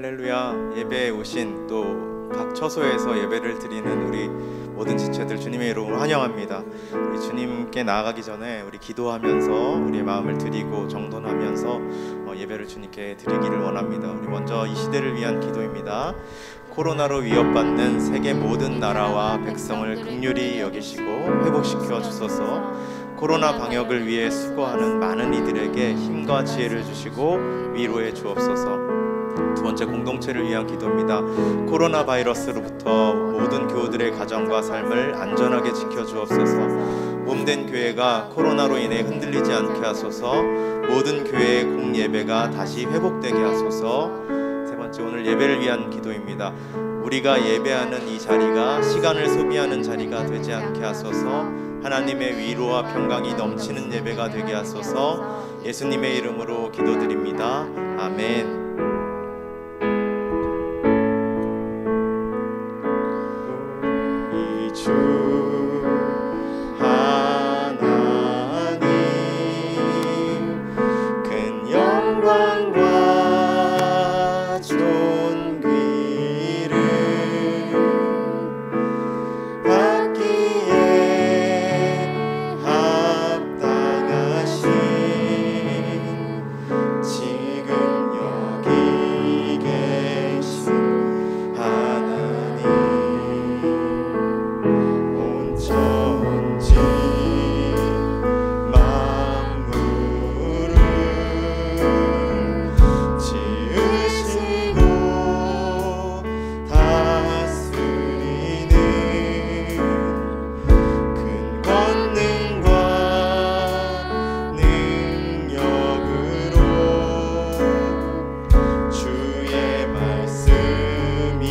할렐루야. 예배에 오신 또 각 처소에서 예배를 드리는 우리 모든 지체들 주님의 이름으로 환영합니다. 우리 주님께 나아가기 전에 우리 기도하면서 우리의 마음을 드리고 정돈하면서 예배를 주님께 드리기를 원합니다. 우리 먼저 이 시대를 위한 기도입니다. 코로나로 위협받는 세계 모든 나라와 백성을 긍휼히 여기시고 회복시켜 주소서. 코로나 방역을 위해 수고하는 많은 이들에게 힘과 지혜를 주시고 위로해 주옵소서. 두 번째, 공동체를 위한 기도입니다. 코로나 바이러스로부터 모든 교우들의 가정과 삶을 안전하게 지켜주옵소서. 몸된 교회가 코로나로 인해 흔들리지 않게 하소서. 모든 교회의 공예배가 다시 회복되게 하소서. 세 번째, 오늘 예배를 위한 기도입니다. 우리가 예배하는 이 자리가 시간을 소비하는 자리가 되지 않게 하소서. 하나님의 위로와 평강이 넘치는 예배가 되게 하소서. 예수님의 이름으로 기도드립니다. 아멘. 주 하나님 큰 영광과 존귀를 받기에 합당하신 지금 여기 계신 하나님, 천지 만물을 지으시고 다스리는 큰 권능과 능력으로 주의 말씀이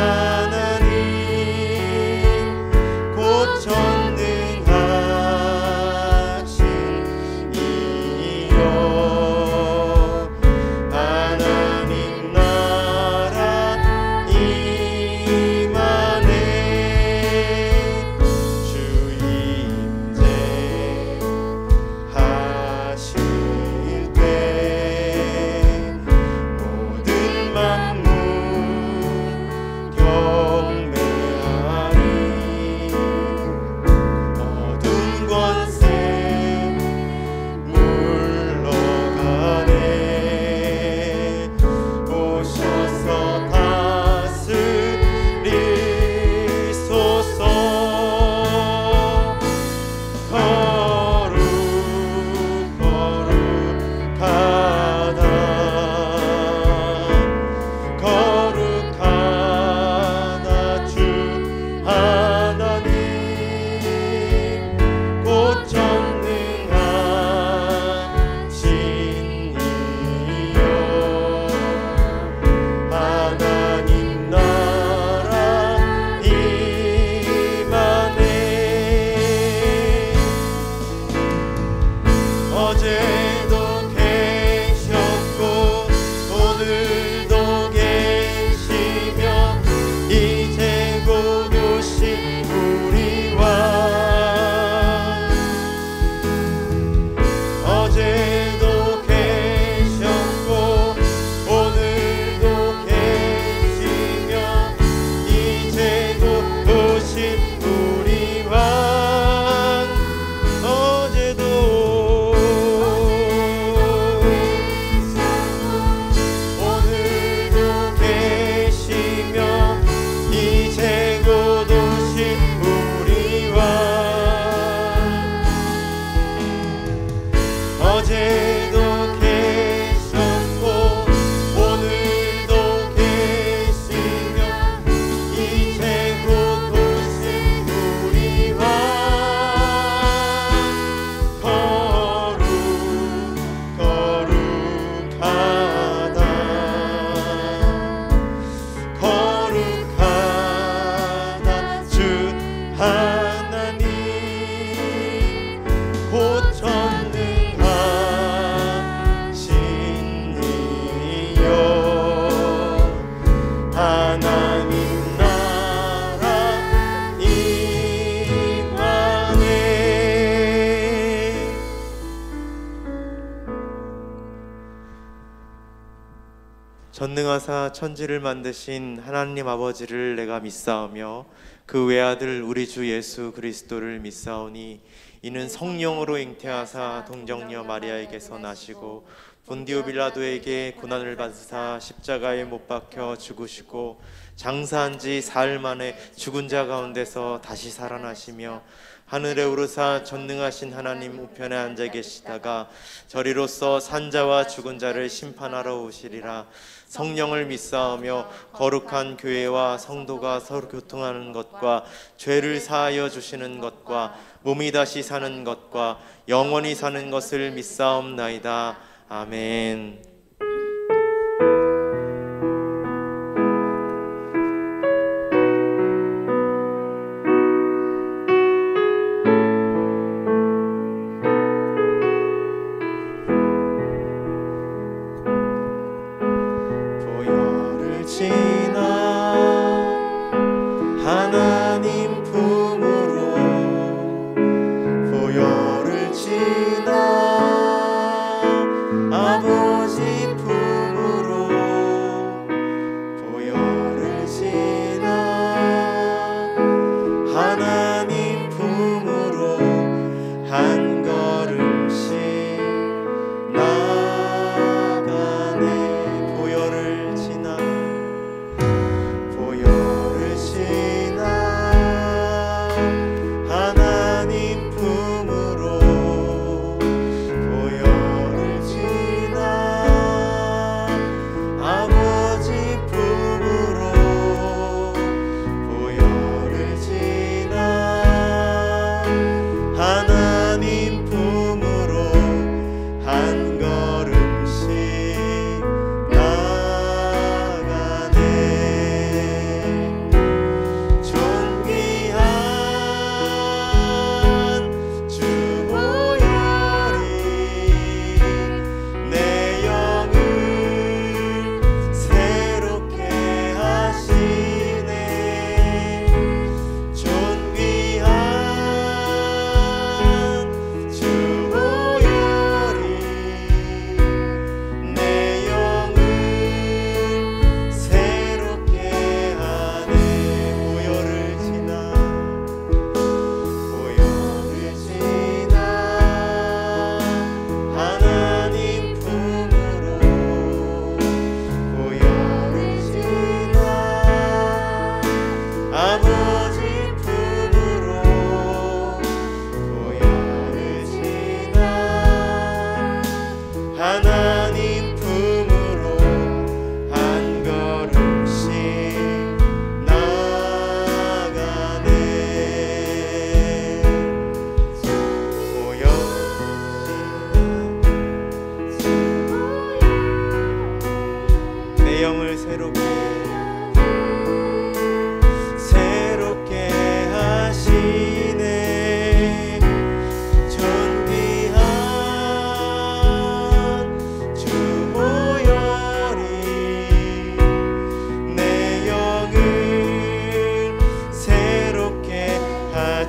하나님 곧 전능하신 전능하사 천지를 만드신 하나님 아버지를 내가 믿사오며 그 외아들 우리 주 예수 그리스도를 믿사오니 이는 성령으로 잉태하사 동정녀 마리아에게서 나시고 본디오 빌라도에게 고난을 받으사 십자가에 못 박혀 죽으시고 장사한 지 사흘 만에 죽은 자 가운데서 다시 살아나시며 하늘에 오르사 전능하신 하나님 우편에 앉아 계시다가 저리로서 산자와 죽은 자를 심판하러 오시리라. 성령을 믿사오며 거룩한 교회와 성도가 서로 교통하는 것과 죄를 사하여 주시는 것과 몸이 다시 사는 것과 영원히 사는 것을 믿사옵나이다. 아멘. 하나님 품으로 보혈을 지나 아버지 품으로 보혈을 지나 하나님 품으로 한 걸음씩 나가네. 보혈을 지나 보혈을 지나 하나님 품으로 보혈을 지나 아버지 품으로 보혈을 지나 하나님 품으로 한 걸음씩 나가네. 존귀한 주 보혈이 내 영을 새롭게 하시네. 존귀한 주 보혈이 내 영을 새롭게 하네. 보혈을 지나 보혈을 지나 하나님 품으로 보혈을 지나 아버지 품으로 보혈을 지나 하나님 품으로 한 걸음씩 나가네. 보혈 내 영을 새롭게 하시네. 존귀한 주 보혈이 내 영을 새롭게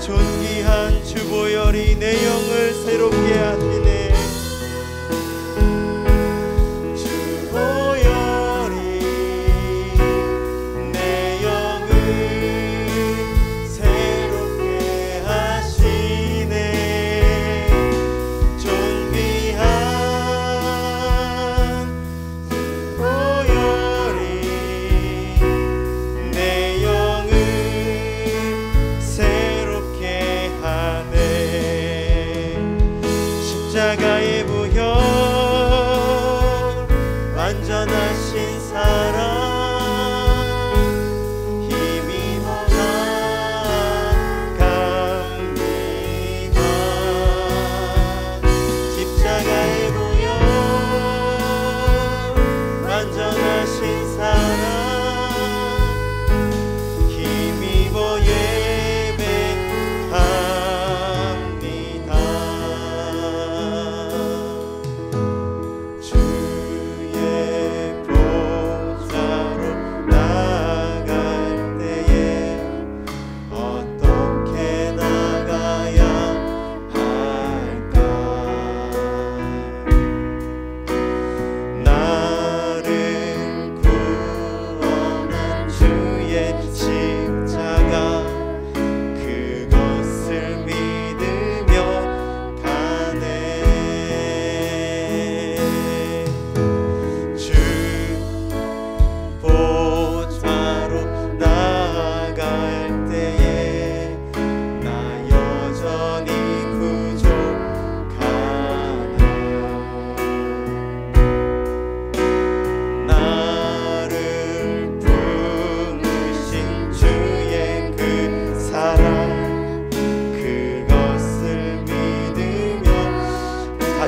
존귀한 주 보혈이 내 영을 새롭게 하시네. 주 보혈이 내 영을 새롭게 하시네. 존귀한 보혈이 내 영을 새롭게 하네. 십자가의 보혈 완전하신 사랑 힘이 나갑니다. 십자가의 보혈 완전하신 사랑 힘입어 예배합니다.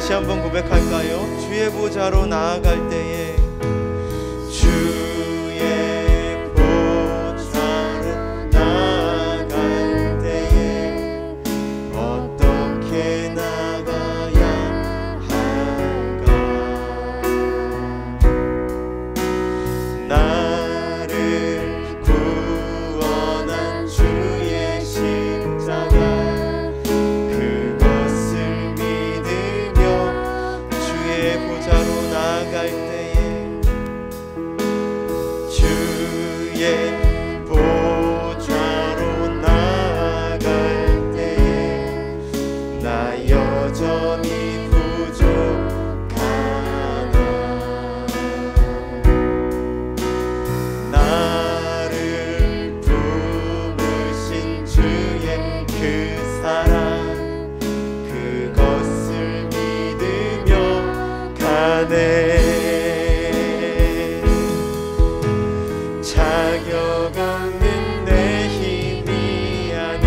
다시 한번 고백할까요? 주의 보좌로 나아갈 때에 주의 보좌로 나아갈 때에 어떻게 나가야 할까? 나를 구원한 주의 십자가 그것을 믿으며 주의 보좌로 나아갈 때에 주의 보좌로 나아갈 때에 나 여전히 부족하나 나를 품으신 주의 그 사랑 그것을 믿으며 가네 자격 없는 내 힘이 아닌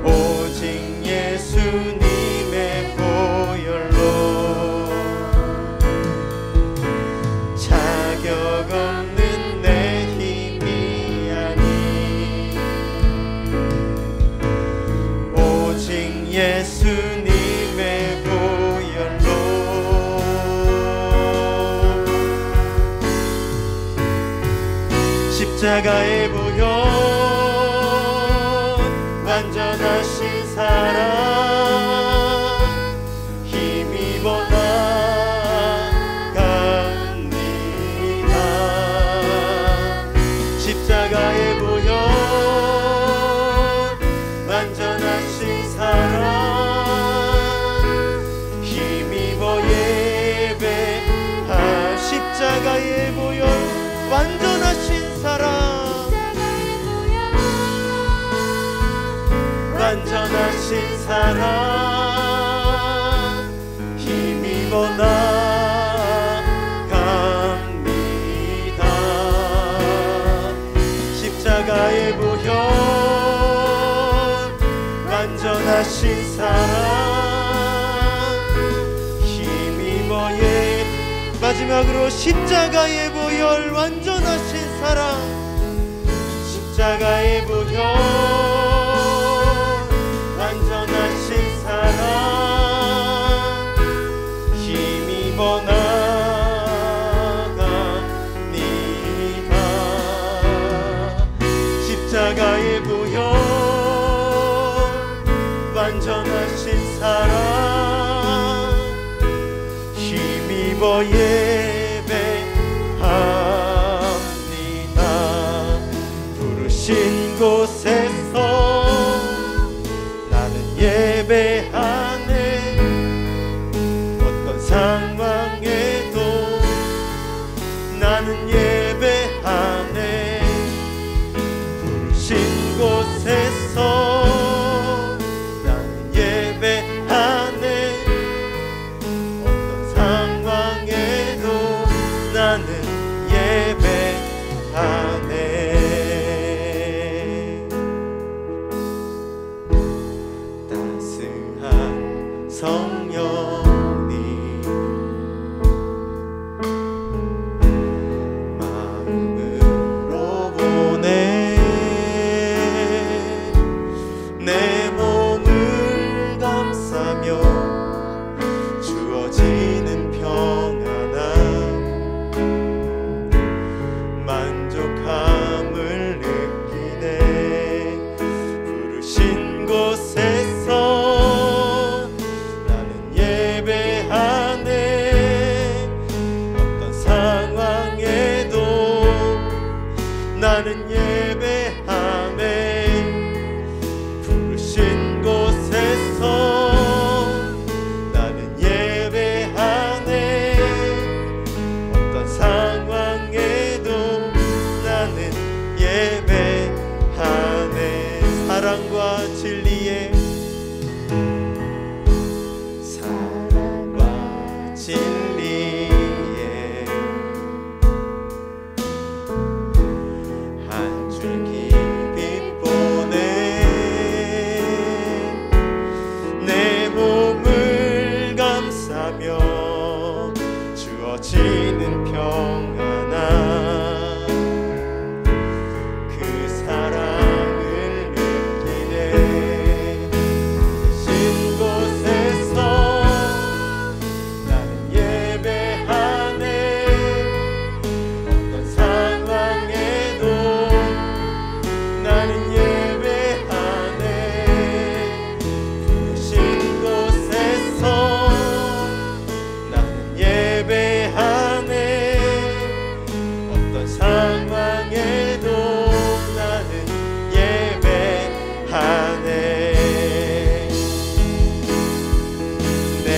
오직 예수님의 보혈로 자격 없는 내 힘이 아닌 오직 예수님의 보혈로 십자가의 보혈 완전하신 사랑 힘입어 나갑니다 십자가의 보혈 완전하신 사랑 힘입어 예배할 십자가의 보혈 완전하신 사랑 완전하신 사랑 힘입어 나갑니다 십자가의 보혈 완전하신 사랑 힘입어 마지막으로 십자가의 보혈 완전하신 사랑 십자가의 보혈 완전하신 사랑 힘입어 나갑니다 십자가의 보혈 완전하신 사랑 힘입어 예배합니다 부르신 곳에서 나는 예배하네 어떤 상황에도 나는 예배하네 부르신 곳에서 나는 예배하네 어떤 상황에도 나는 예배하네 따스한 성령님 마음으로 보내 내 몸을 감싸며 주어지는 평안함 만족함을 느끼네 부르신 곳에서 나는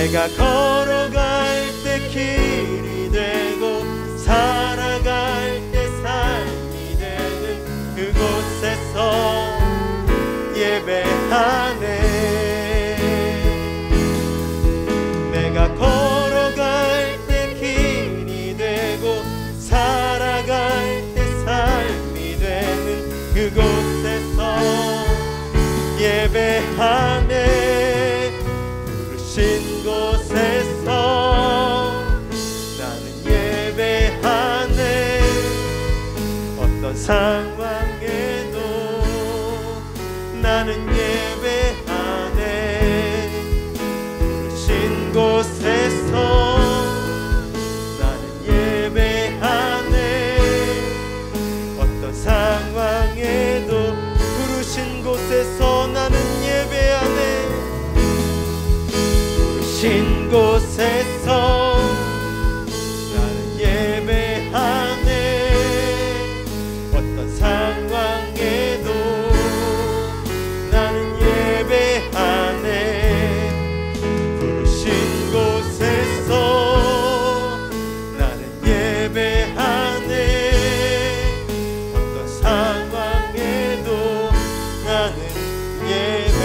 내가 걸어갈 때 길이 되고 살아갈 때 삶이 되는 그곳에서 예배하네. 내가 걸어갈 때 길이 되고 살아갈 때 삶이 되는 그곳에서 예배하네. 부르신 곳에서 나는 예배하네. 어떤 상황에도 나는 예배하네. 부르신 곳에서 나는 예배하네. 어떤 상황에도 부르신 곳에서 나는 예배하네. 부르신 곳에서 나는 예배하네. 어떤 상황에도 나는 예배하네. 부르신 곳에서 나는 예배하네. 어떤 상황에도 나는 예배하네.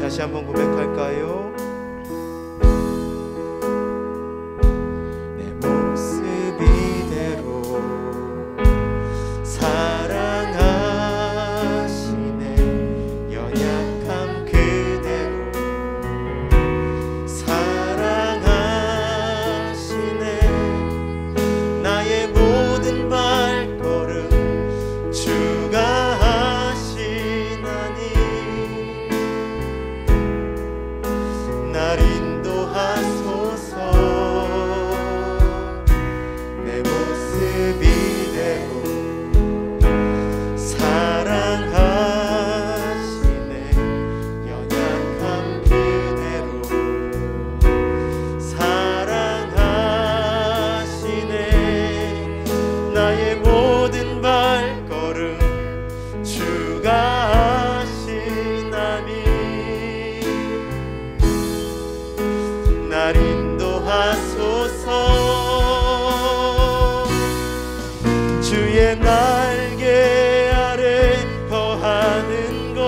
다시 한번 고백할까요? 내 모습 이대로 사랑하시네. 연약함 그대로 사랑하시네. 나의 모든 발걸음 주가 하시나니 날 날 인도하소서. 주의 날개 아래 거하는 곳,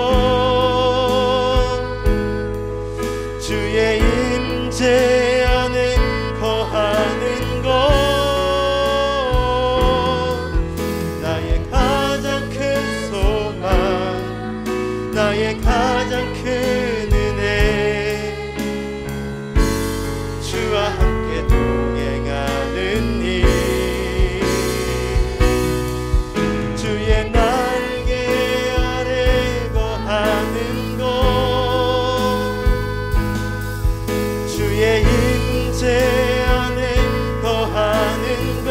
주의 임재 안에 거하는 곳, 나의 가장 큰 소망, 나의 가장 큰 은혜, 주와 함께 동행하는 일. 주의 날개 아래 거하는 곳, 주의 임재 안에 거하는 곳,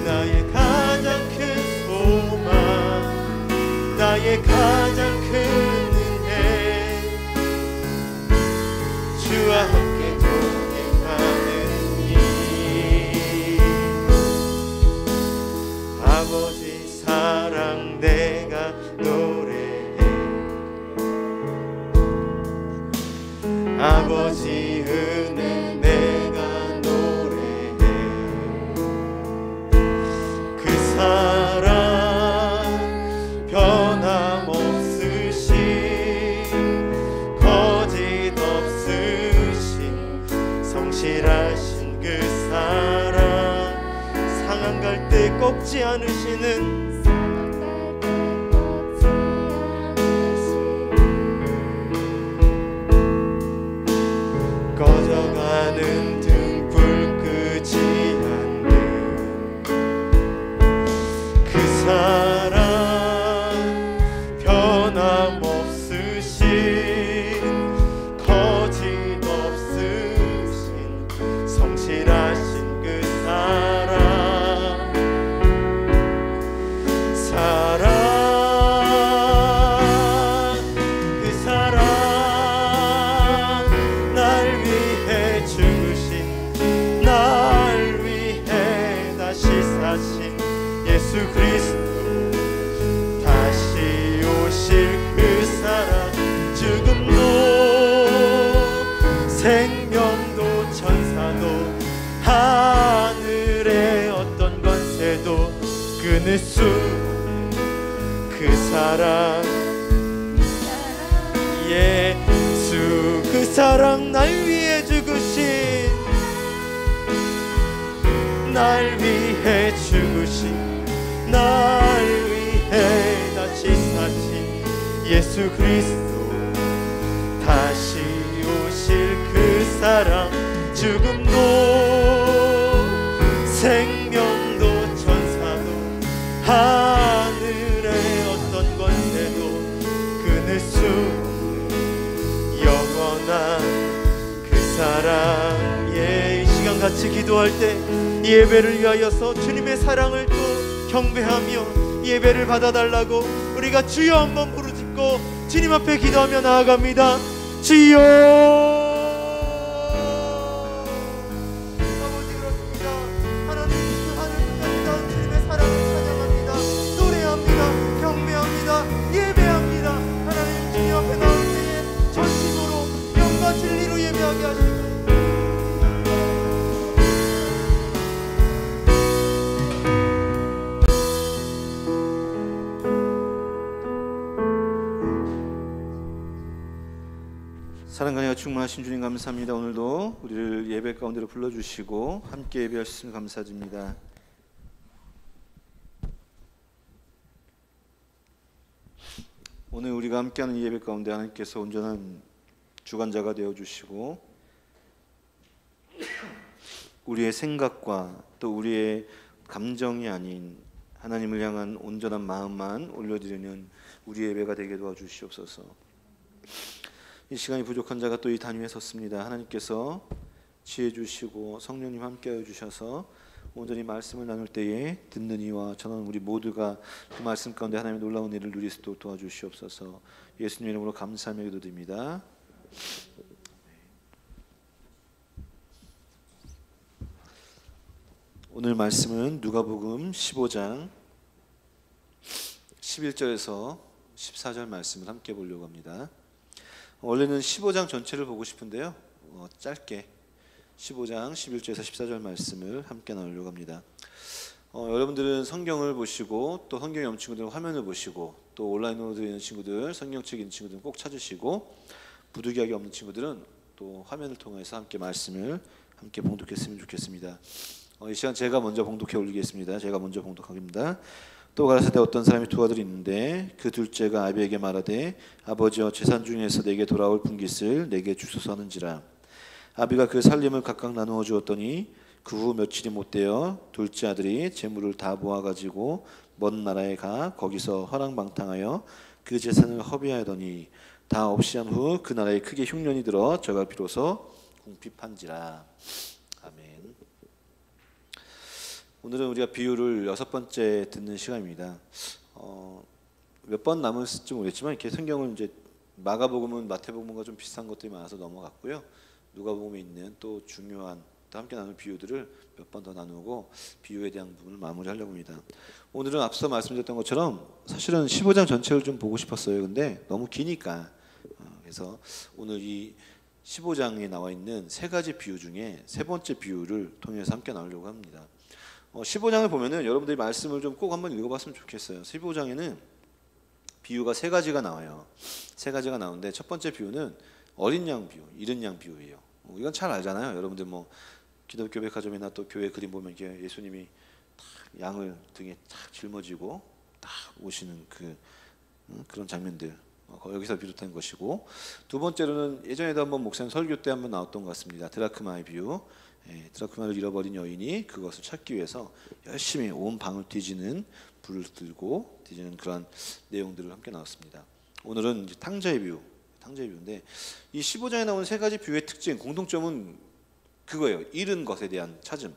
나의 가장 큰 소망, 나의 가장 큰 은혜, 주와 함께 동행하는 일. 아버지 사랑 내가 노래해, 아버지 은혜 내가 노래해. 그 사랑 변함없으신, 거짓 없으신, 성실하신 그 사랑, 상한 갈 때 꺾지 않으시는, 꺼져가는 등불 끄지 않는 그 사랑, 변함없으신, 거짓 없으신, 성실하신 그 사랑, 그 사랑, 날 위해 죽으신, 날 위해 다시 사신 예수 그리스도, 다시 오실 그 사랑, 죽음도 생명도 천사도 하늘의 어떤 권세도 끊을 수 없는 그 사랑, 예수 그 사랑, 날 위해 죽으신, 날 위해 죽으신, 날 위해 다시 사신 예수 그리스도, 다시 오실 그 사랑, 죽음도 생명도 천사도 하늘의 어떤 권세도 끊을 수 없는 영원한 그 사랑. 예, 이 시간 같이 기도할 때 예배를 위하여서 주님의 사랑을 또 경배하며 예배를 받아달라고 우리가 주여 한번 부르짖고 주님 앞에 기도하며 나아갑니다. 주여. 아버지 그렇습니다. 하나님 그 하늘 끝까지 닿은 주님의 사랑을 찬양합니다. 노래합니다. 경배합니다. 예배합니다. 하나님 주님 앞에 나올 때에 전심으로 영과 진리로 예배하게 하시고, 사랑과 은혜가 충만하신 주님 감사합니다. 오늘도 우리를 예배 가운데로 불러주시고 함께 예배하셨으면 감사드립니다. 오늘 우리가 함께하는 예배 가운데 하나님께서 온전한 주관자가 되어주시고 우리의 생각과 또 우리의 감정이 아닌 하나님을 향한 온전한 마음만 올려드리는 우리의 예배가 되게 도와주시옵소서. 이 시간이 부족한 자가 또 이 단위에 섰습니다. 하나님께서 지혜 주시고 성령님 함께하여 주셔서 온전히 말씀을 나눌 때에 듣는 이와 전하는 우리 모두가 그 말씀 가운데 하나님의 놀라운 일을 누릴 수 있도록 도와주시옵소서. 예수님 이름으로 감사하며 기도드립니다. 오늘 말씀은 누가복음 15장 11절에서 14절 말씀을 함께 보려고 합니다. 원래는 15장 전체를 보고 싶은데요. 짧게 15장 11절에서 14절 말씀을 함께 나누려고 합니다. 여러분들은 성경을 보시고 또 성경이 없는 친구들은 화면을 보시고 또 온라인으로 들리는 친구들, 성경책 있는 친구들은 꼭 찾으시고 부득이하게 없는 친구들은 또 화면을 통해서 함께 말씀을 함께 봉독했으면 좋겠습니다. 이 시간 제가 먼저 봉독해 올리겠습니다. 제가 먼저 봉독하겠습니다. 또 가라사대 어떤 사람이 두 아들이 있는데 그 둘째가 아비에게 말하되 아버지여 재산 중에서 내게 돌아올 분깃을 내게 주소서 하는지라. 아비가 그 살림을 각각 나누어 주었더니 그 후 며칠이 못되어 둘째 아들이 재물을 다 모아가지고 먼 나라에 가 거기서 허랑방탕하여 그 재산을 허비하더니 다 없이 한 후 그 나라에 크게 흉년이 들어 저가 비로소 궁핍한지라. 아멘. 오늘은 우리가 비유를 6번째 듣는 시간입니다. 몇 번 남을지 모르겠지만 이렇게 성경은 이제 마가복음은 마태복음과 좀 비슷한 것들이 많아서 넘어갔고요. 누가복음에 있는 또 중요한 또 함께 나눌 비유들을 몇 번 더 나누고 비유에 대한 부분을 마무리하려고 합니다. 오늘은 앞서 말씀드렸던 것처럼 사실은 15장 전체를 좀 보고 싶었어요. 근데 너무 기니까 그래서 오늘 이 15장에 나와 있는 세 가지 비유 중에 세 번째 비유를 통해서 함께 나누려고 합니다. 15장을 보면은 여러분들이 말씀을 좀 꼭 한번 읽어봤으면 좋겠어요. 15장에는 비유가 세 가지가 나와요. 세 가지가 나오는데 첫 번째 비유는 어린 양 비유, 잃은 양 비유예요. 이건 잘 알잖아요. 여러분들 뭐 기독교 백화점이나 또 교회 그림 보면 이렇게 예수님이 딱 양을 등에 딱 짊어지고 딱 오시는 그런 장면들 여기서 비롯한 것이고, 두 번째로는 예전에도 한번 목사님 설교 때 한번 나왔던 것 같습니다. 드라크마의 비유. 드라크마를 잃어버린 여인이 그것을 찾기 위해서 열심히 온 방을 뒤지는 불을 들고 뒤지는 그런 내용들을 함께 나왔습니다. 오늘은 이제 탕자의 비유인데 이 15장에 나온 세 가지 비유의 특징, 공통점은 그거예요. 잃은 것에 대한 찾음.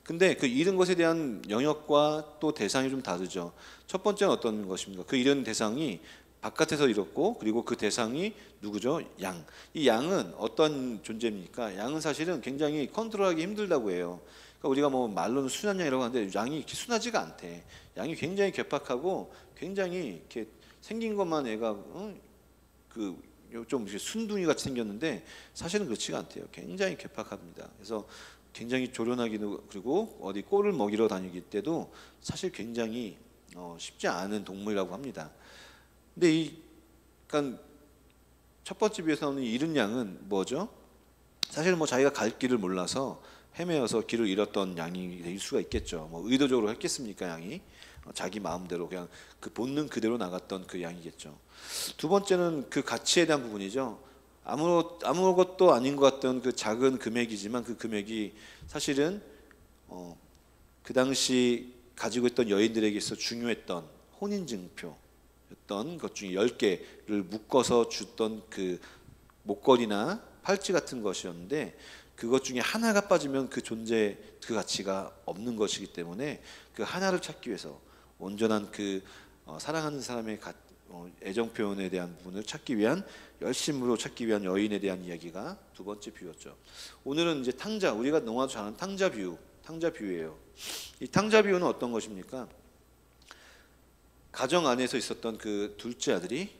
근데 그 잃은 것에 대한 영역과 또 대상이 좀 다르죠. 첫 번째는 어떤 것입니까? 그 잃은 대상이 바깥에서 잃었고, 그리고 그 대상이 누구죠? 양. 이 양은 어떤 존재입니까? 양은 사실은 굉장히 컨트롤하기 힘들다고 해요. 그러니까 우리가 뭐 말로는 순한 양이라고 하는데 양이 이렇게 순하지가 않대. 양이 굉장히 괴팍하고 굉장히 이렇게 생긴 것만 애가 좀 순둥이 같이 생겼는데 사실은 그렇지가 않대요. 굉장히 괴팍합니다. 그래서 굉장히 조련하기도, 그리고 어디 꼴을 먹이러 다니기 때도 사실 굉장히 쉽지 않은 동물이라고 합니다. 근데 그러니까 첫 번째 비유에서 나오는 잃은 양은 뭐죠? 사실 뭐 자기가 갈 길을 몰라서 헤매어서 길을 잃었던 양이 될 수가 있겠죠. 뭐 의도적으로 했겠습니까? 양이 자기 마음대로 그냥 그 본능 그대로 나갔던 그 양이겠죠. 두 번째는 그 가치에 대한 부분이죠. 아무것도 아닌 것 같던 그 작은 금액이지만 그 금액이 사실은 그 당시 가지고 있던 여인들에게 있어 중요했던 혼인증표였던 것 중에 10개를 묶어서 줬던 그 목걸이나 팔찌 같은 것이었는데, 그것 중에 하나가 빠지면 그 존재, 그 가치가 없는 것이기 때문에 그 하나를 찾기 위해서 온전한 그 사랑하는 사람의 애정 표현에 대한 부분을 찾기 위한, 열심으로 찾기 위한 여인에 대한 이야기가 두 번째 비유였죠. 오늘은 이제 탕자, 우리가 너무나도 잘 아는 탕자 비유예요. 이 탕자 비유는 어떤 것입니까? 가정 안에서 있었던 그 둘째 아들이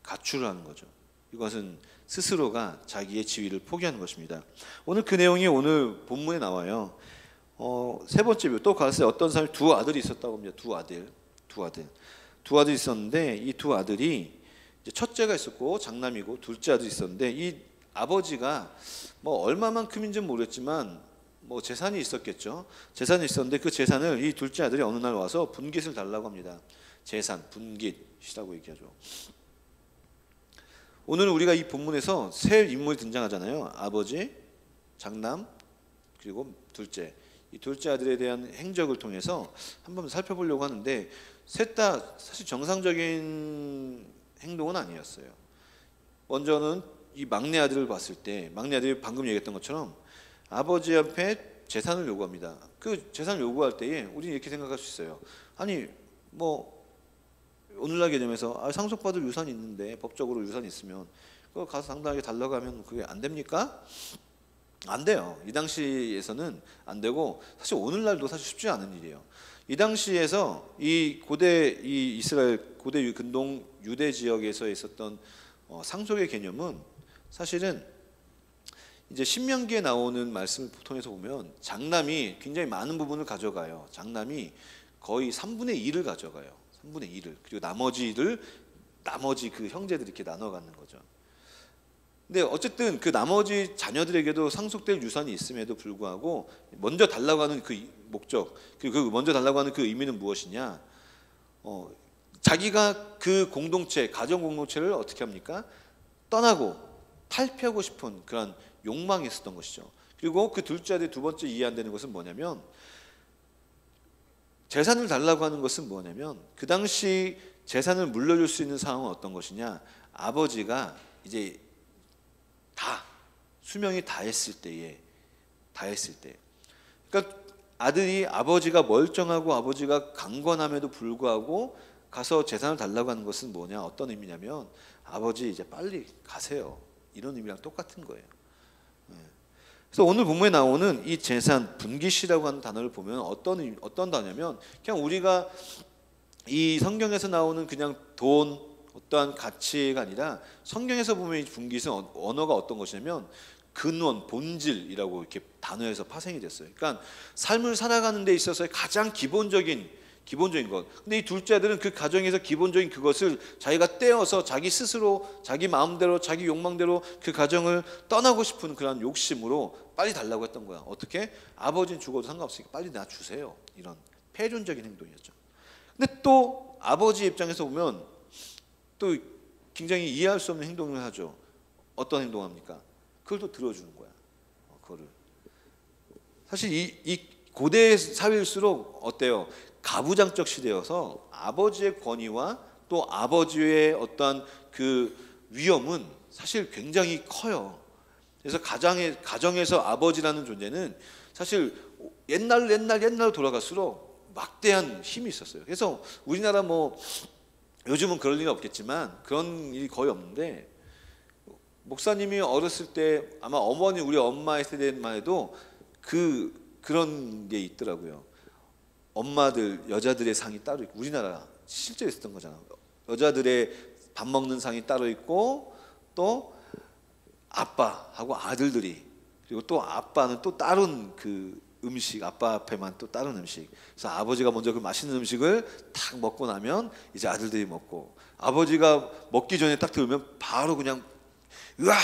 가출을 하는 거죠. 이것은 스스로가 자기의 지위를 포기하는 것입니다. 오늘 그 내용이 오늘 본문에 나와요. 세 번째 비유, 또 가라사대 어떤 사람이 두 아들이 있었다고 합니다. 두 아들이 있었는데 이 두 아들이 이제 첫째가 있었고 장남이고 둘째 아들이 있었는데, 이 아버지가 뭐 얼마만큼인지는 모르겠지만 뭐 재산이 있었겠죠. 재산이 있었는데 그 재산을 이 둘째 아들이 어느 날 와서 분깃을 달라고 합니다. 재산, 분깃이라고 얘기하죠. 오늘은 우리가 이 본문에서 세 인물이 등장하잖아요. 아버지, 장남, 그리고 둘째. 이 둘째 아들에 대한 행적을 통해서 한번 살펴보려고 하는데, 셋 다 사실 정상적인 행동은 아니었어요. 먼저는 이 막내 아들을 봤을 때, 막내 아들이 방금 얘기했던 것처럼 아버지 앞에 재산을 요구합니다. 그 재산을 요구할 때에 우리는 이렇게 생각할 수 있어요. 아니 뭐 오늘날 개념에서 상속받을 유산이 있는데, 법적으로 유산이 있으면 그거 가서 당당하게 달라고 하면 그게 안 됩니까? 안 돼요. 이 당시에서는 안 되고, 사실 오늘날도 사실 쉽지 않은 일이에요. 이 당시에서 이 고대 이 이스라엘 고대 근동 유대 지역에서 있었던 상속의 개념은 사실은 이제 신명기에 나오는 말씀을 통해서 보면 장남이 굉장히 많은 부분을 가져가요. 장남이 거의 3분의 1을 가져가요. 3분의 1을. 그리고 나머지 그 형제들이 이렇게 나눠 갖는 거죠. 근데 어쨌든 그 나머지 자녀들에게도 상속될 유산이 있음에도 불구하고 먼저 달라고 하는 그 목적, 그리고 먼저 달라고 하는 그 의미는 무엇이냐? 자기가 그 공동체, 가정 공동체를 어떻게 합니까? 떠나고 탈피하고 싶은 그런 욕망이 있었던 것이죠. 그리고 그 둘째 아들이 두 번째 이해 안 되는 것은 뭐냐면, 재산을 달라고 하는 것은 뭐냐면, 그 당시 재산을 물려줄 수 있는 상황은 어떤 것이냐? 아버지가 이제 다 수명이 다했을 때, 그러니까 아들이 아버지가 멀쩡하고 아버지가 강건함에도 불구하고 가서 재산을 달라고 하는 것은 뭐냐? 어떤 의미냐면, 아버지 이제 빨리 가세요, 이런 의미랑 똑같은 거예요. 그래서 오늘 본문에 나오는 이 재산 분기시라고 하는 단어를 보면 어떤 단어냐면, 그냥 우리가 이 성경에서 나오는 그냥 돈, 어떠한 가치가 아니라, 성경에서 보면 이 분기시는 언어가 어떤 것이냐면 근원, 본질이라고 이렇게 단어에서 파생이 됐어요. 그러니까 삶을 살아가는 데 있어서의 가장 기본적인 것. 근데 이 둘째 아들은 그 가정에서 기본적인 그것을 자기가 떼어서 자기 스스로, 자기 마음대로, 자기 욕망대로 그 가정을 떠나고 싶은 그런 욕심으로 빨리 달라고 했던 거야. 어떻게? 아버지는 죽어도 상관없으니까 빨리 나 주세요. 이런 패륜적인 행동이었죠. 근데 또 아버지 입장에서 보면 또 굉장히 이해할 수 없는 행동을 하죠. 어떤 행동을 합니까? 그걸 또 들어주는 거야. 그거를. 사실 이 고대 사회일수록 어때요? 가부장적 시대여서 아버지의 권위와 또 아버지의 어떠한 그 위험은 사실 굉장히 커요. 그래서 가정에서 아버지라는 존재는 사실 옛날로 돌아갈수록 막대한 힘이 있었어요. 그래서 우리나라 요즘은 그럴 리가 없겠지만 그런 일이 거의 없는데, 목사님이 어렸을 때 아마 우리 엄마의 세대만 해도 그런 게 있더라고요. 엄마들, 여자들의 상이 따로 있고, 우리나라 실제로 있었던 거잖아. 여자들의 밥 먹는 상이 따로 있고, 또 아빠하고 아들들이, 그리고 또 아빠는 또 다른 그 음식, 아빠 앞에만 또 다른 음식. 그래서 아버지가 먼저 그 맛있는 음식을 탁 먹고 나면 이제 아들들이 먹고, 아버지가 먹기 전에 딱 들으면 바로 그냥 으악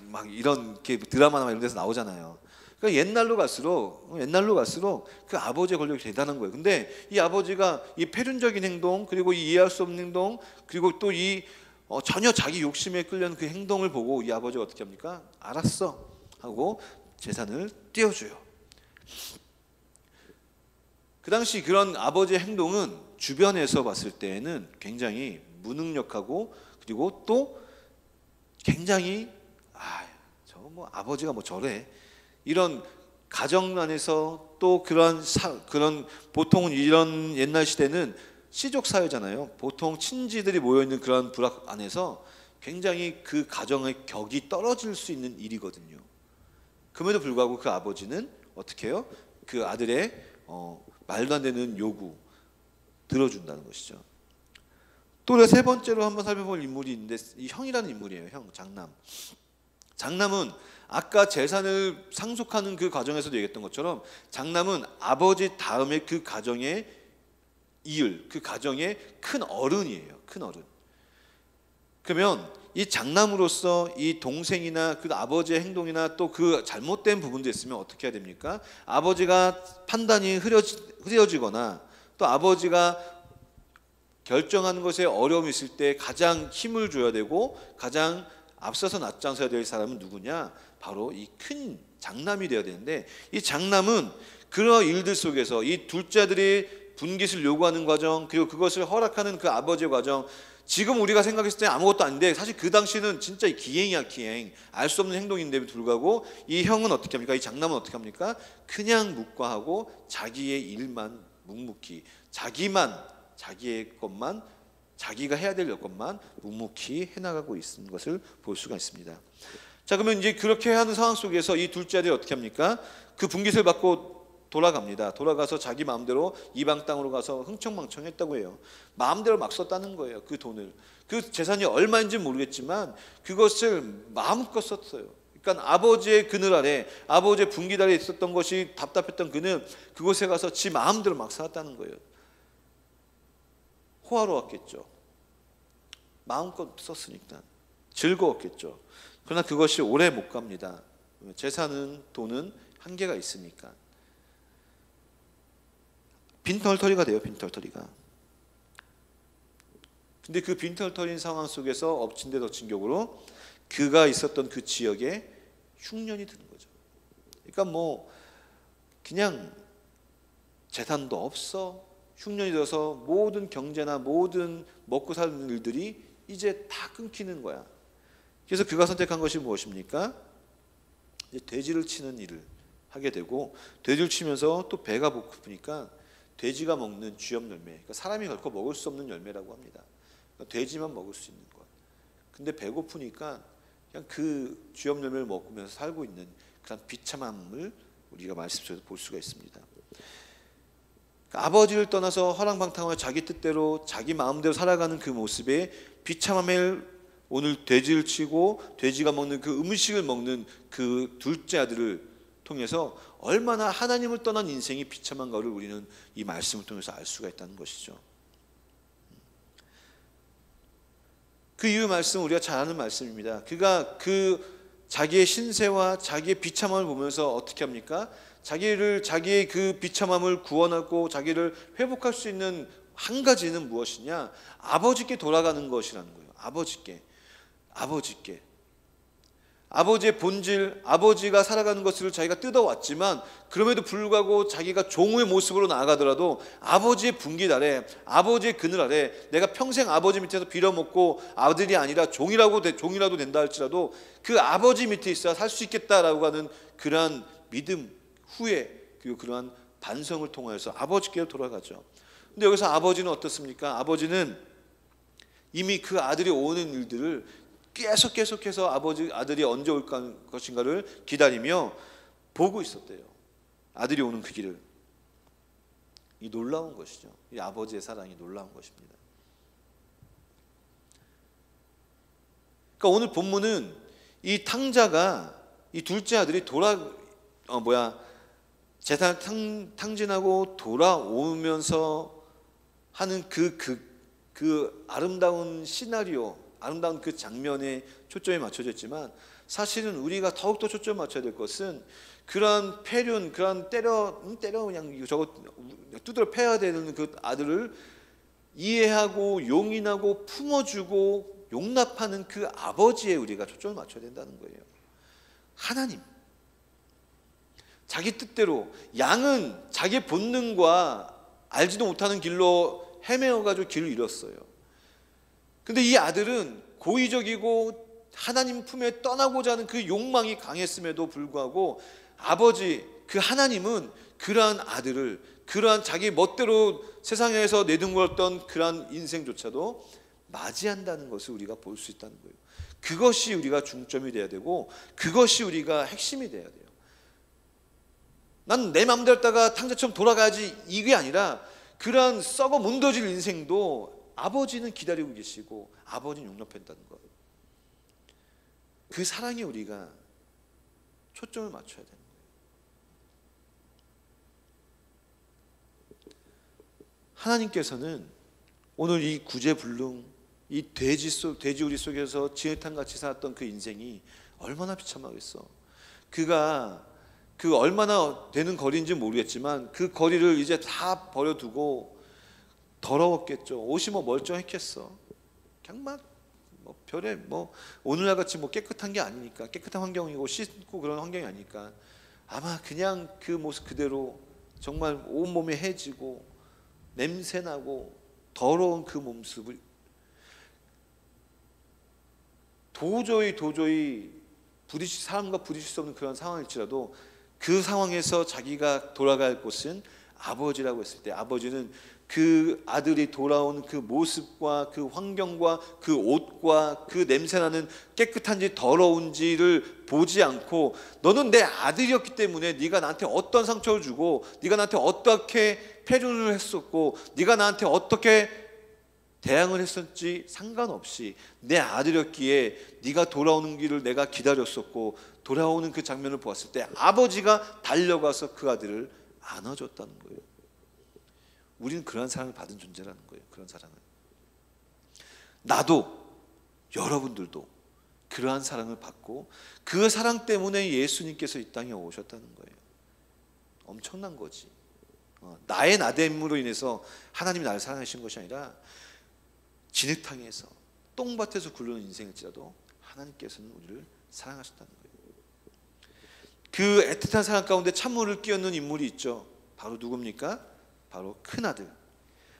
막 이런 게 드라마나 이런 데서 나오잖아요. 그러니까 옛날로 갈수록 그 아버지의 권력이 대단한 거예요. 근데 이 아버지가 이 패륜적인 행동, 그리고 이 이해할 수 없는 행동, 그리고 또 이 전혀 자기 욕심에 끌려는 그 행동을 보고 이 아버지가 어떻게 합니까? 알았어 하고 재산을 떼어줘요. 그 당시 그런 아버지의 행동은 주변에서 봤을 때에는 굉장히 무능력하고, 그리고 또 굉장히 아버지가 저래, 이런 가정 안에서 또 그런 보통은 이런 옛날 시대는 시족 사회잖아요. 보통 친지들이 모여 있는 그런 부락 안에서 굉장히 그 가정의 격이 떨어질 수 있는 일이거든요. 그럼에도 불구하고 그 아버지는 어떻게 해요? 그 아들의 말도 안 되는 요구 들어준다는 것이죠. 또 세 번째로 한번 살펴볼 인물이 있는데, 이 형이라는 인물이에요. 형, 장남. 장남은 아까 재산을 상속하는 그 과정에서도 얘기했던 것처럼, 장남은 아버지 다음에 그 가정의 그 가정의 큰 어른이에요. 큰 어른. 그러면 이 장남으로서 이 동생이나 그 아버지의 행동이나 또 그 잘못된 부분도 있으면 어떻게 해야 됩니까? 아버지가 판단이 흐려지거나 또 아버지가 결정하는 것에 어려움이 있을 때 가장 힘을 줘야 되고 가장 앞서서 낯장서야 될 사람은 누구냐? 바로 이 큰 장남이 되어야 되는데, 이 장남은 그런 일들 속에서 이 둘째 아들이 분깃을 요구하는 과정, 그리고 그것을 허락하는 그 아버지의 과정, 지금 우리가 생각했을 때 아무것도 아닌데 사실 그 당시는 진짜 기행이야, 기행. 알 수 없는 행동인데도 불구하고 이 형은 어떻게 합니까? 이 장남은 어떻게 합니까? 그냥 묵과하고 자기의 일만 묵묵히, 자기의 것만, 자기가 해야 될 것만 묵묵히 해나가고 있는 것을 볼 수가 있습니다. 자, 그러면 이제 그렇게 하는 상황 속에서 이 둘째 아들이 어떻게 합니까? 그 분깃을 받고 돌아갑니다. 돌아가서 자기 마음대로 이방 땅으로 가서 흥청망청했다고 해요. 마음대로 막 썼다는 거예요. 그 돈을. 그 재산이 얼마인지 모르겠지만 그것을 마음껏 썼어요. 그러니까 아버지의 그늘 아래, 아버지의 분깃 아래 있었던 것이 답답했던 그는 그곳에 가서 지 마음대로 막 살았다는 거예요. 호화로웠겠죠. 마음껏 썼으니까 즐거웠겠죠. 그러나 그것이 오래 못 갑니다. 재산은, 돈은 한계가 있으니까. 빈털터리가 돼요. 빈털터리가. 근데 그 빈털터리인 상황 속에서 엎친 데 덮친 격으로 그가 있었던 그 지역에 흉년이 드는 거죠. 그러니까 뭐 그냥 재산도 없어. 흉년이 들어서 모든 경제나 모든 먹고 사는 일들이 이제 다 끊기는 거야. 그래서 그가 선택한 것이 무엇입니까? 이제 돼지를 치는 일을 하게 되고, 돼지를 치면서 또 배가 고프니까 돼지가 먹는 쥐염 열매, 그러니까 사람이 결코 먹을 수 없는 열매라고 합니다. 그러니까 돼지만 먹을 수 있는 것. 근데 배고프니까 그냥 그 쥐염 열매를 먹으면서 살고 있는 그런 비참함을 우리가 말씀 속에서 볼 수가 있습니다. 그러니까 아버지를 떠나서 허랑방탕하며 자기 뜻대로 자기 마음대로 살아가는 그 모습에 비참함을, 오늘 돼지를 치고 돼지가 먹는 그 음식을 먹는 그 둘째 아들을 통해서 얼마나 하나님을 떠난 인생이 비참한가를 우리는 이 말씀을 통해서 알 수가 있다는 것이죠. 그 이유 말씀은 우리가 잘 아는 말씀입니다. 그가 그 자기의 신세와 자기의 비참함을 보면서 어떻게 합니까? 자기의 그 비참함을 구원하고 자기를 회복할 수 있는 한 가지는 무엇이냐? 아버지께 돌아가는 것이라는 거예요. 아버지의 본질, 아버지가 살아가는 것을 자기가 뜯어왔지만 그럼에도 불구하고 자기가 종의 모습으로 나아가더라도 아버지의 분깃 아래, 아버지의 그늘 아래 내가 평생 아버지 밑에서 빌어먹고 아들이 아니라 종이라도 된다 할지라도 그 아버지 밑에 있어야 살 수 있겠다라고 하는 그러한 믿음, 후회, 그리고 그러한 반성을 통하여서 아버지께로 돌아가죠. 근데 여기서 아버지는 어떻습니까? 아버지는 이미 그 아들이 오는 일들을 계속해서 아들이 언제 올 것인가를 기다리며 보고 있었대요. 아들이 오는 그 길을. 이 놀라운 것이죠. 이 아버지의 사랑이 놀라운 것입니다. 그러니까 오늘 본문은 이 탕자가, 이 둘째 아들이 재산을 탕진하고 돌아오면서 하는 그 아름다운 시나리오, 아름다운 그 장면에 초점이 맞춰져 있지만 사실은 우리가 더욱더 초점을 맞춰야 될 것은 그런 폐륜, 그런 때려 그냥 저거 두드려 패야 되는 그 아들을 이해하고 용인하고 품어주고 용납하는 그 아버지에 우리가 초점을 맞춰야 된다는 거예요. 하나님. 자기 뜻대로, 양은 자기 본능과 알지도 못하는 길로 헤매어가지고 길을 잃었어요. 근데 이 아들은 고의적이고 하나님 품에 떠나고자 하는 그 욕망이 강했음에도 불구하고 아버지, 그 하나님은 그러한 아들을, 그러한 자기 멋대로 세상에서 내둥거렸던 그러한 인생조차도 맞이한다는 것을 우리가 볼 수 있다는 거예요. 그것이 우리가 중점이 돼야 되고 그것이 우리가 핵심이 돼야 돼요. 난 내 마음대로 했다가 탕자처럼 돌아가야지, 이게 아니라 그러한 썩어 문더질 인생도 아버지는 기다리고 계시고 아버지는 용납한다는 것. 그 사랑에 우리가 초점을 맞춰야 되는 거예요. 하나님께서는 오늘 이 구제불능, 이 돼지우리 속에서 진흙탕같이 살았던 그 인생이 얼마나 비참하겠어. 그가 그 얼마나 되는 거리인지 모르겠지만 그 거리를 이제 다 버려두고 더러웠겠죠. 옷이 뭐 멀쩡했겠어. 그냥 막 뭐 별에 뭐 오늘날 같이 뭐 깨끗한 게 아니니까, 깨끗한 환경이고 씻고 그런 환경이 아니니까 아마 그냥 그 모습 그대로 정말 온몸이 해지고 냄새나고 더러운 그 모습을 도저히 사람과 부딪힐 수 없는 그런 상황일지라도 그 상황에서 자기가 돌아갈 곳은 아버지라고 했을 때 아버지는 그 아들이 돌아온 그 모습과 그 환경과 그 옷과 그 냄새나는 깨끗한지 더러운지를 보지 않고 너는 내 아들이었기 때문에 네가 나한테 어떤 상처를 주고 네가 나한테 어떻게 패륜을 했었고 네가 나한테 어떻게 대항을 했었지 상관없이 내 아들이었기에 네가 돌아오는 길을 내가 기다렸었고 돌아오는 그 장면을 보았을 때 아버지가 달려가서 그 아들을 안아줬다는 거예요. 우리는 그러한 사랑을 받은 존재라는 거예요. 그런 사랑을. 나도 여러분들도 그러한 사랑을 받고 그 사랑 때문에 예수님께서 이 땅에 오셨다는 거예요. 엄청난 거지. 나의 나됨으로 인해서 하나님이 나를 사랑하신 것이 아니라 진흙탕에서 똥밭에서 굴러온 인생일지라도 하나님께서는 우리를 사랑하셨다는 거예요. 그 애틋한 사랑 가운데 찬물을 끼얹는 인물이 있죠. 바로 누굽니까? 바로 큰아들.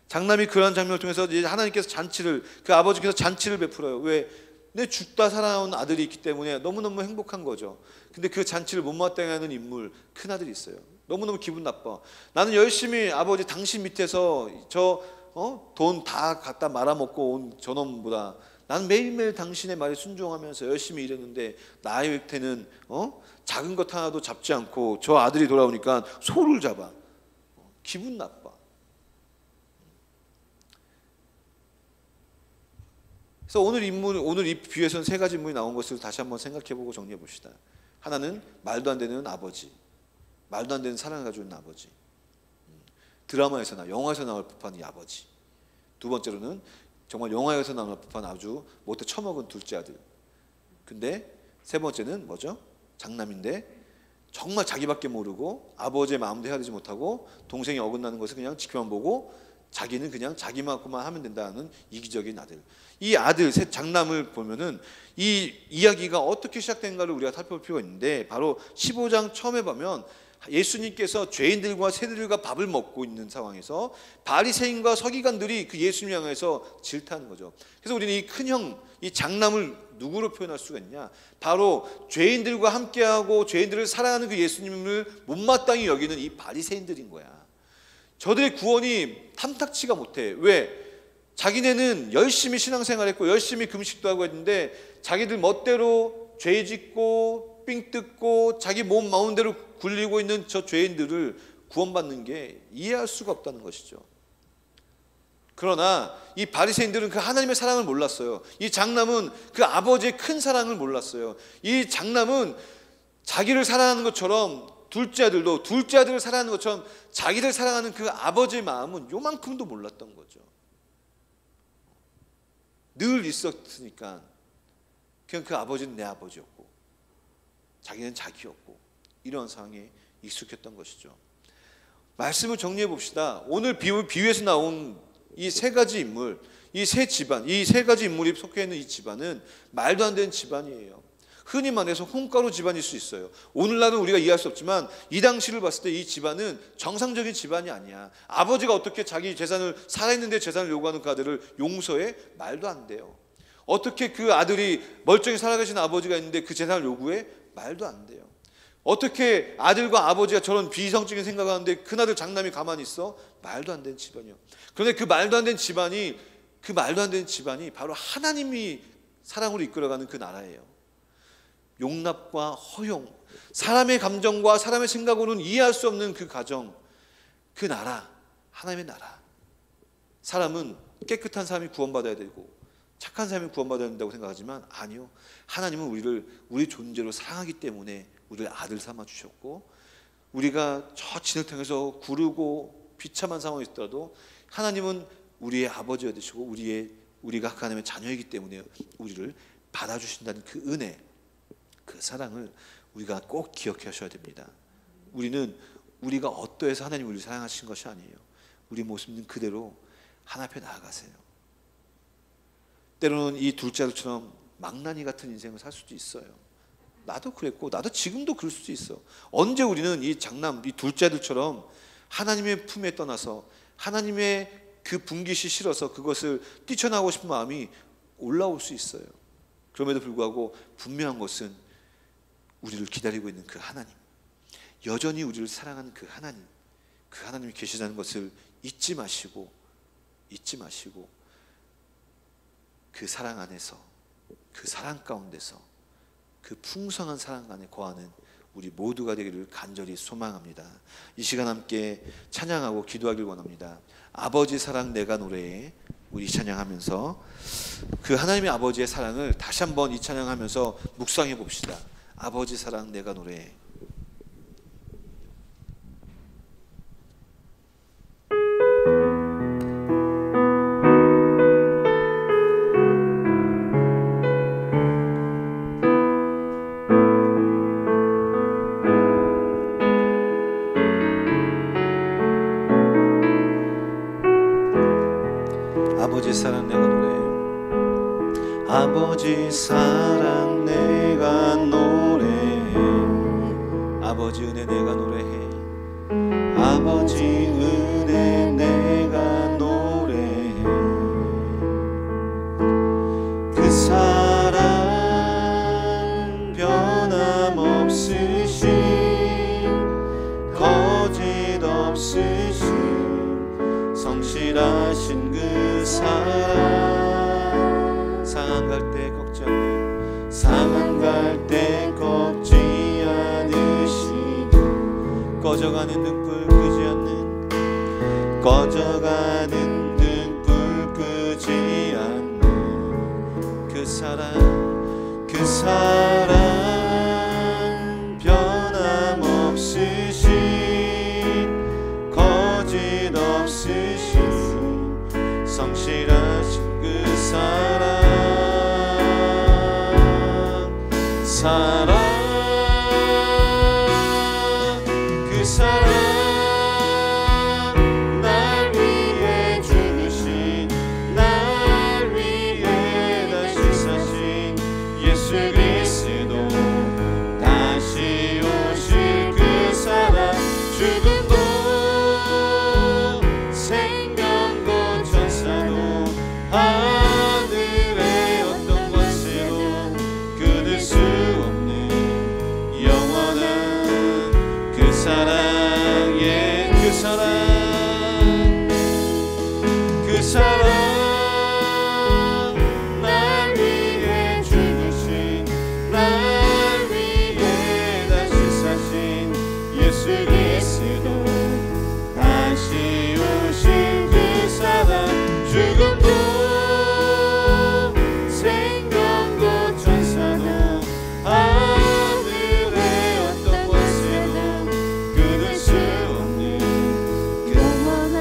장남이 그런 장면을 통해서 이제 하나님께서 잔치를, 그 아버지께서 잔치를 베풀어요. 왜? 내 죽다 살아온 아들이 있기 때문에 너무너무 행복한 거죠. 근데 그 잔치를 못마땅해 하는 인물, 큰아들이 있어요. 너무너무 기분 나빠. 나는 열심히 아버지 당신 밑에서 돈 다 갖다 말아먹고 온 저놈보다 나는 매일매일 당신의 말에 순종하면서 열심히 일했는데 나한테는 작은 것 하나도 잡지 않고 저 아들이 돌아오니까 소를 잡아. 기분 나빠. 그래서 오늘 이 비유에서는 세 가지 인물이 나온 것을 다시 한번 생각해보고 정리해 봅시다. 하나는 말도 안 되는 아버지, 말도 안 되는 사랑을 가지고 있는 아버지, 드라마에서나 영화에서 나올 법한 이 아버지. 두 번째로는 정말 영화에서 나올 법한 아주 못해 처먹은 둘째 아들. 근데 세 번째는 뭐죠? 장남인데 정말 자기밖에 모르고 아버지의 마음도 헤아리지 못하고 동생이 어긋나는 것을 그냥 지켜만 보고 자기는 그냥 자기만큼만 하면 된다는 이기적인 아들. 이 아들, 셋 장남을 보면은 이 이야기가 어떻게 시작된가를 우리가 살펴볼 필요가 있는데 바로 15장 처음에 보면 예수님께서 죄인들과 세리들과 밥을 먹고 있는 상황에서 바리새인과 서기관들이 그 예수님 향해서 질타하는 거죠. 그래서 우리는 이 큰형, 이 장남을 누구로 표현할 수가 있냐? 바로 죄인들과 함께하고 죄인들을 사랑하는 그 예수님을 못마땅히 여기는 이 바리새인들인 거야. 저들의 구원이 탐탁치가 못해. 왜? 자기네는 열심히 신앙생활했고 열심히 금식도 하고 했는데 자기들 멋대로 죄 짓고 삥 뜯고 자기 몸 마음대로 굴리고 있는 저 죄인들을 구원받는 게 이해할 수가 없다는 것이죠. 그러나 이 바리새인들은 그 하나님의 사랑을 몰랐어요. 이 장남은 그 아버지의 큰 사랑을 몰랐어요. 이 장남은 자기를 사랑하는 것처럼 둘째 아들도 둘째 아들을 사랑하는 것처럼 자기를 사랑하는 그 아버지의 마음은 요만큼도 몰랐던 거죠. 늘 있었으니까 그냥 그 아버지는 내 아버지였고 자기는 자기였고 이런 상황에 익숙했던 것이죠. 말씀을 정리해 봅시다. 오늘 비유에서 나온 이 세 가지 인물, 이 세 집안, 이 세 가지 인물이 속해 있는 이 집안은 말도 안 되는 집안이에요. 흔히 말해서 홍가루 집안일 수 있어요. 오늘날은 우리가 이해할 수 없지만 이 당시를 봤을 때 이 집안은 정상적인 집안이 아니야. 아버지가 어떻게 자기 재산을 살아있는데 재산을 요구하는 그 아들을 용서해? 말도 안 돼요. 어떻게 그 아들이 멀쩡히 살아계신 아버지가 있는데 그 재산을 요구해? 말도 안 돼요. 어떻게 아들과 아버지가 저런 비이성적인 생각을 하는데 큰아들 장남이 가만히 있어? 말도 안 되는 집안이요. 그런데 그 말도 안 되는 집안이 바로 하나님이 사랑으로 이끌어가는 그 나라예요. 용납과 허용, 사람의 감정과 사람의 생각으로는 이해할 수 없는 그 가정, 그 나라, 하나님의 나라. 사람은 깨끗한 사람이 구원받아야 되고 착한 사람이 구원받아야 된다고 생각하지만 아니요. 하나님은 우리 존재로 사랑하기 때문에 우리를 아들 삼아 주셨고 우리가 저 진흙탕에서 구르고 비참한 상황이 있더라도 하나님은 우리의 아버지가 되시고 우리가 하나님의 자녀이기 때문에 우리를 받아주신다는 그 은혜, 그 사랑을 우리가 꼭 기억하셔야 됩니다. 우리가 어떠해서 하나님이 우리를 사랑하신 것이 아니에요. 우리 모습은 그대로 하나님 앞에 나아가세요. 때로는 이 둘째 아들처럼 망나니 같은 인생을 살 수도 있어요. 나도 그랬고 나도 지금도 그럴 수도 있어. 언제 우리는 이 장남, 이 둘째 아들처럼 하나님의 품에 떠나서 하나님의 그 분깃이 싫어서 그것을 뛰쳐나오고 싶은 마음이 올라올 수 있어요. 그럼에도 불구하고 분명한 것은 우리를 기다리고 있는 그 하나님, 여전히 우리를 사랑하는 그 하나님이 계시다는 것을 잊지 마시고 그 사랑 안에서, 그 사랑 가운데서, 그 풍성한 사랑 안에 거하는 우리 모두가 되기를 간절히 소망합니다. 이 시간 함께 찬양하고 기도하길 원합니다. 아버지 사랑 내가 노래해, 우리 찬양하면서 그 하나님의 아버지의 사랑을 다시 한번 이 찬양하면서 묵상해 봅시다. 아버지 사랑 내가 노래해. 아버지 사랑 내가 노래해. 아버지 사랑 내가 노래해. 아버지 은혜 내가 노래해. 아버지 은혜 내가 노래해. 그 사랑 변함없으신, 거짓 없으신, 성실하신 그 사랑. 상한 갈 때 꺾지 않는, 상한 갈 때 꺾지 않으시니, 꺼져가는 등불 끄지 않는, 꺼져가는 등불 끄지 않는 그 사랑, 그 사랑 변함없으신, 거짓 없으신, 성실하신 그 사랑. 사랑, 그 사랑, 날 위해 죽으신, 날 위해 다시 사신 예수 그리스도, 다시 오실 그 사랑. 죽음도 생명도 천사도 하늘의 어떤 권세도 끊을 수 없는 영원한 그 사랑의, 그 사랑, 그 사랑, 날 위해 죽으신, 날 위해 다시 사신 예수 그리스도, 다시 오신 그 사랑. 죽음도 생명도 천사도 하늘의 어떤 권세도 끊을 수 없는 영원한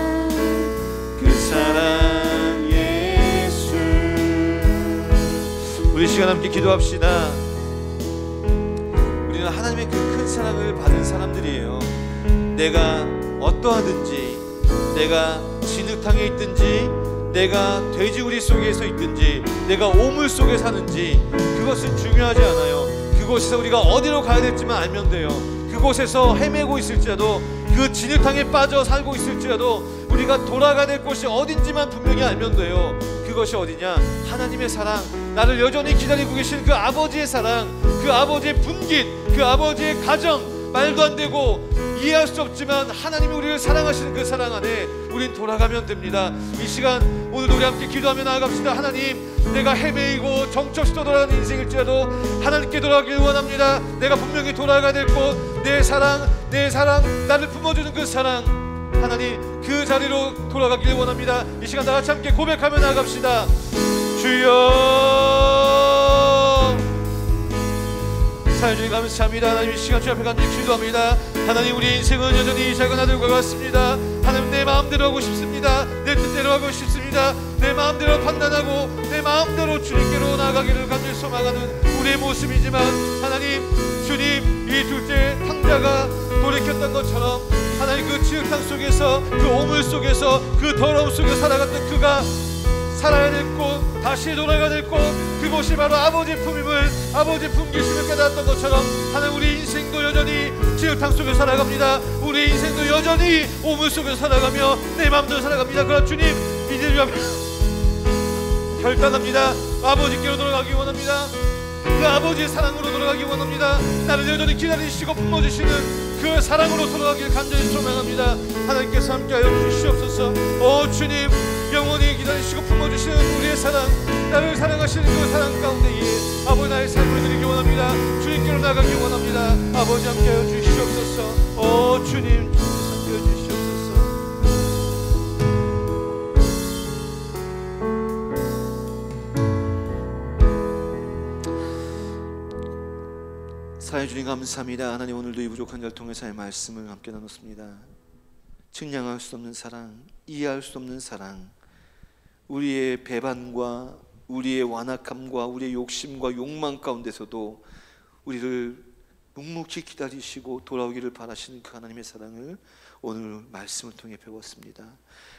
그 사랑 예수. 우리 시간 함께 기도합시다. 우리는 하나님의 그 큰 사랑을 받은 사람들이에요. 내가 어떠하든지, 내가 진흙탕에 있든지, 내가 돼지우리 속에서 있든지, 내가 오물 속에 사는지, 그것은 중요하지 않아요. 그곳에서 우리가 어디로 가야 될지만 알면 돼요. 그곳에서 헤매고 있을지라도, 그 진흙탕에 빠져 살고 있을지라도 우리가 돌아가야 될 곳이 어딘지만 분명히 알면 돼요. 그것이 어디냐? 하나님의 사랑, 나를 여전히 기다리고 계신 그 아버지의 사랑, 그 아버지의 분깃, 그 아버지의 가정. 말도 안 되고 이해할 수 없지만 하나님이 우리를 사랑하시는 그 사랑 안에 우린 돌아가면 됩니다. 이 시간 오늘도 우리 함께 기도하며 나아갑시다. 하나님, 내가 헤매이고 정처없이 떠돌아가는 인생일지라도 하나님께 돌아가길 원합니다. 내가 분명히 돌아가야 될 곳, 내 사랑, 내 사랑, 나를 품어주는 그 사랑, 하나님 그 자리로 돌아가길 원합니다. 이 시간 다같이 함께 고백하며 나아갑시다. 주여, 사랑주님 감사합니다. 하나님 이 시간 주 앞에 간절히 기도합니다. 하나님, 우리 인생은 여전히 작은 아들과 같습니다. 하나님, 내 마음대로 하고 싶습니다. 내 뜻대로 하고 싶습니다. 내 마음대로 판단하고 내 마음대로 주님께로 나아가기를 간절히 소망하는 우리의 모습이지만, 하나님, 주님, 이 둘째 탕자가 돌이켰던 것처럼 하나님 그 지흙탕 속에서, 그 오물 속에서, 그 더러움 속에 살아갔던 그가 살아야 될 곳, 다시 돌아가야 될 곳, 그곳이 바로 아버지의 품임을, 아버지의 품기심을 깨달았던 것처럼 하나님, 우리 인생도 여전히 지흙탕 속에 살아갑니다. 우리 인생도 여전히 오물 속에 살아가며 내 마음대로 살아갑니다. 그러나 주님, 이제 주 앞에 결단합니다. 아버지께로 돌아가기 원합니다. 그 아버지의 사랑으로 돌아가기 원합니다. 나를 여전히 기다리시고 품어주시는 그 그 사랑으로 돌아가길 간절히 소망합니다. 하나님께서 함께하여 주시옵소서. 주님, 영원히 기다리시고 품어주시는 우리의 사랑, 나를 사랑하시는 그 사랑 가운데에 아버지 나의 삶을 드리기 원합니다. 주님께로 나가기 원합니다. 아버지 함께하여 주시옵소서. 주님 함께하여 주시옵소서. 사랑해 주님 감사합니다. 하나님, 오늘도 이 부족한 자를 통해서의 말씀을 함께 나눴습니다. 측량할 수 없는 사랑, 이해할 수 없는 사랑, 우리의 배반과 우리의 완악함과 우리의 욕심과 욕망 가운데서도 우리를 묵묵히 기다리시고 돌아오기를 바라시는 그 하나님의 사랑을 오늘 말씀을 통해 배웠습니다.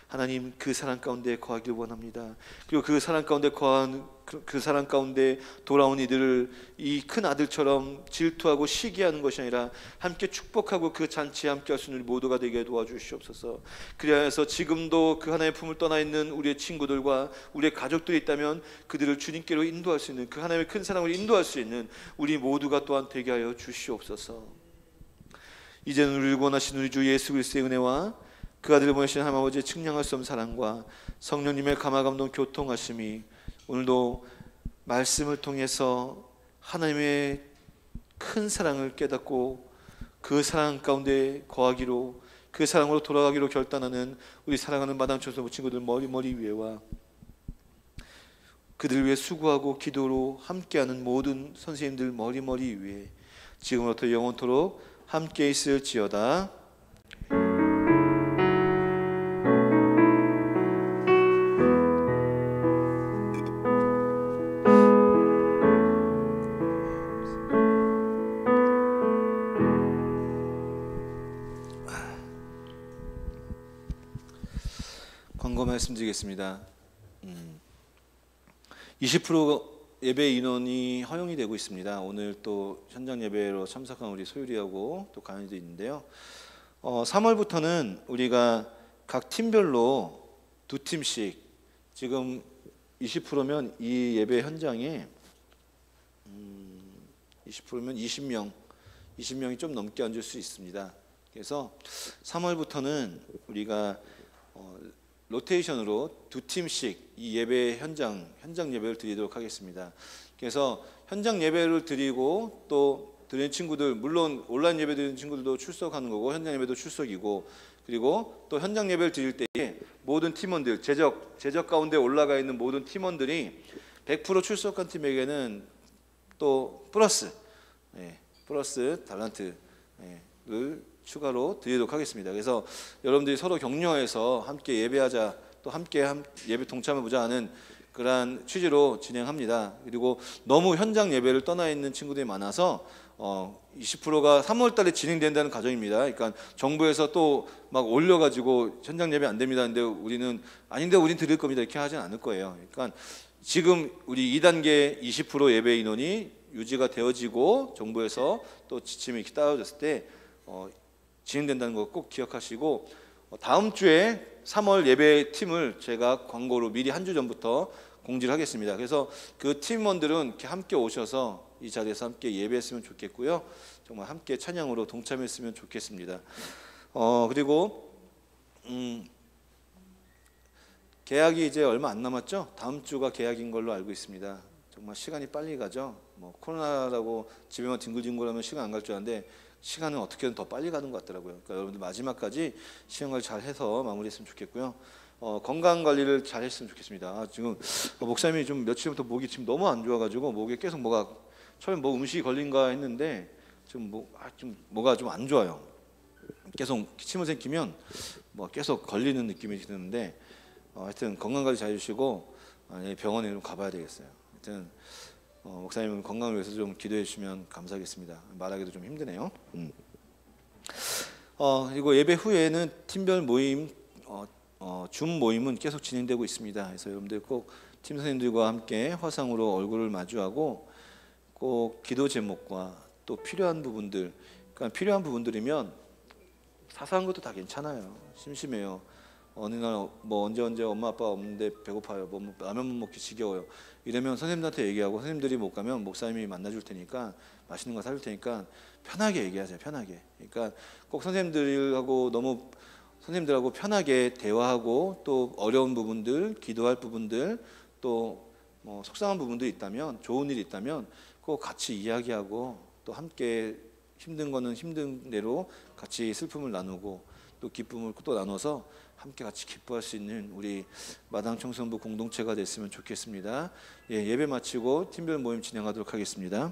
하나님, 그 사랑 가운데 거하길 원합니다. 그리고 그 사랑 가운데 거한 그 사랑 가운데 돌아온 이들을 이 큰 아들처럼 질투하고 시기하는 것이 아니라 함께 축복하고 그 잔치에 함께 할 수 있는 모두가 되게 도와주시옵소서. 그리하여서 지금도 그 하나님의 품을 떠나 있는 우리의 친구들과 우리의 가족들이 있다면 그들을 주님께로 인도할 수 있는, 그 하나님의 큰 사랑을 인도할 수 있는 우리 모두가 또한 되게 하여 주시옵소서. 이제는 우리를 구원하신 우리 주 예수 그리스도의 은혜와 그 아들을 보내신 하나님 아버지의 측량할 수 없는 사랑과 성령님의 감화감동 교통하심이 오늘도 말씀을 통해서 하나님의 큰 사랑을 깨닫고 그 사랑 가운데 거하기로, 그 사랑으로 돌아가기로 결단하는 우리 사랑하는 마당초소 친구들 머리 위에와 그들을 위해 수고하고 기도로 함께하는 모든 선생님들 머리 위에 지금부터 영원토록 함께 있을지어다. 광고 말씀드리겠습니다. 20% 예배 인원이 허용이 되고 있습니다. 오늘 또 현장 예배로 참석한 우리 소율이하고 또 가연이도 있는데요. 3월부터는 우리가 각 팀별로 2팀씩, 지금 20%면 이 예배 현장에 20%면 20명이 좀 넘게 앉을 수 있습니다. 그래서 3월부터는 우리가 로테이션으로 2팀씩 이 예배 현장 예배를 드리도록 하겠습니다. 그래서 현장 예배를 드리고 또 드리는 친구들, 물론 온라인 예배 드리는 친구들도 출석하는 거고 현장 예배도 출석이고, 그리고 또 현장 예배를 드릴 때에 모든 팀원들, 제적 가운데 올라가 있는 모든 팀원들이 100% 출석한 팀에게는 또 플러스 달란트를 추가로 드리도록 하겠습니다. 그래서 여러분들이 서로 격려해서 함께 예배하자, 또 함께 예배 동참해보자 하는 그러한 취지로 진행합니다. 그리고 너무 현장 예배를 떠나 있는 친구들이 많아서 20%가 3월달에 진행된다는 가정입니다. 그러니까 정부에서 또 막 올려가지고 현장 예배 안 됩니다. 근데 우리는 드릴 겁니다. 이렇게 하진 않을 거예요. 그러니까 지금 우리 2단계 20% 예배 인원이 유지가 되어지고 정부에서 또 지침이 이렇게 따라졌을 때 진행된다는 거 꼭 기억하시고, 다음 주에 3월 예배 팀을 제가 광고로 미리 한 주 전부터 공지를 하겠습니다. 그래서 그 팀원들은 이렇게 함께 오셔서 이 자리에서 함께 예배했으면 좋겠고요. 정말 함께 찬양으로 동참했으면 좋겠습니다. 그리고 계약이 이제 얼마 안 남았죠? 다음 주가 계약인 걸로 알고 있습니다. 정말 시간이 빨리 가죠. 코로나라고 집에만 뒹굴뒹굴하면 시간 안 갈 줄 알았는데 시간은 어떻게든 더 빨리 가는 것 같더라고요. 그러니까 여러분들 마지막까지 시험 관리 잘 해서 마무리했으면 좋겠고요. 건강 관리를 잘 했으면 좋겠습니다. 지금 목사님이 좀 며칠부터 목이 지금 너무 안 좋아가지고 목에 계속 처음에 음식이 걸린가 했는데 지금 뭐가 좀 안 좋아요. 계속 기침을 생기면 계속 걸리는 느낌이 드는데 하여튼 건강 관리 잘 해주시고 병원에 좀 가봐야 되겠어요. 하여튼 목사님 건강을 위해서 좀 기도해 주시면 감사하겠습니다. 말하기도 좀 힘드네요. 그리고 예배 후에는 팀별 모임, 줌 모임은 계속 진행되고 있습니다. 그래서 여러분들 꼭 팀 선생님들과 함께 화상으로 얼굴을 마주하고 꼭 기도 제목과 또 필요한 부분들, 그러니까 필요한 부분들이면 사소한 것도 다 괜찮아요. 심심해요. 어느 날 뭐 언제 엄마 아빠 없는데 배고파요. 뭐 라면 먹기 지겨워요. 이러면 선생님들한테 얘기하고 선생님들이 못 가면 목사님이 만나줄 테니까 맛있는 거 사줄 테니까 편하게 얘기하세요. 편하게. 그러니까 꼭 선생님들하고 편하게 대화하고 또 어려운 부분들, 기도할 부분들, 또 뭐 속상한 부분들이 있다면, 좋은 일이 있다면 꼭 같이 이야기하고 또 함께 힘든 거는 힘든 대로 같이 슬픔을 나누고 또 기쁨을 또 나눠서 함께 같이 기뻐할 수 있는 우리 마당 청소년부 공동체가 됐으면 좋겠습니다. 예, 예배 마치고 팀별 모임 진행하도록 하겠습니다.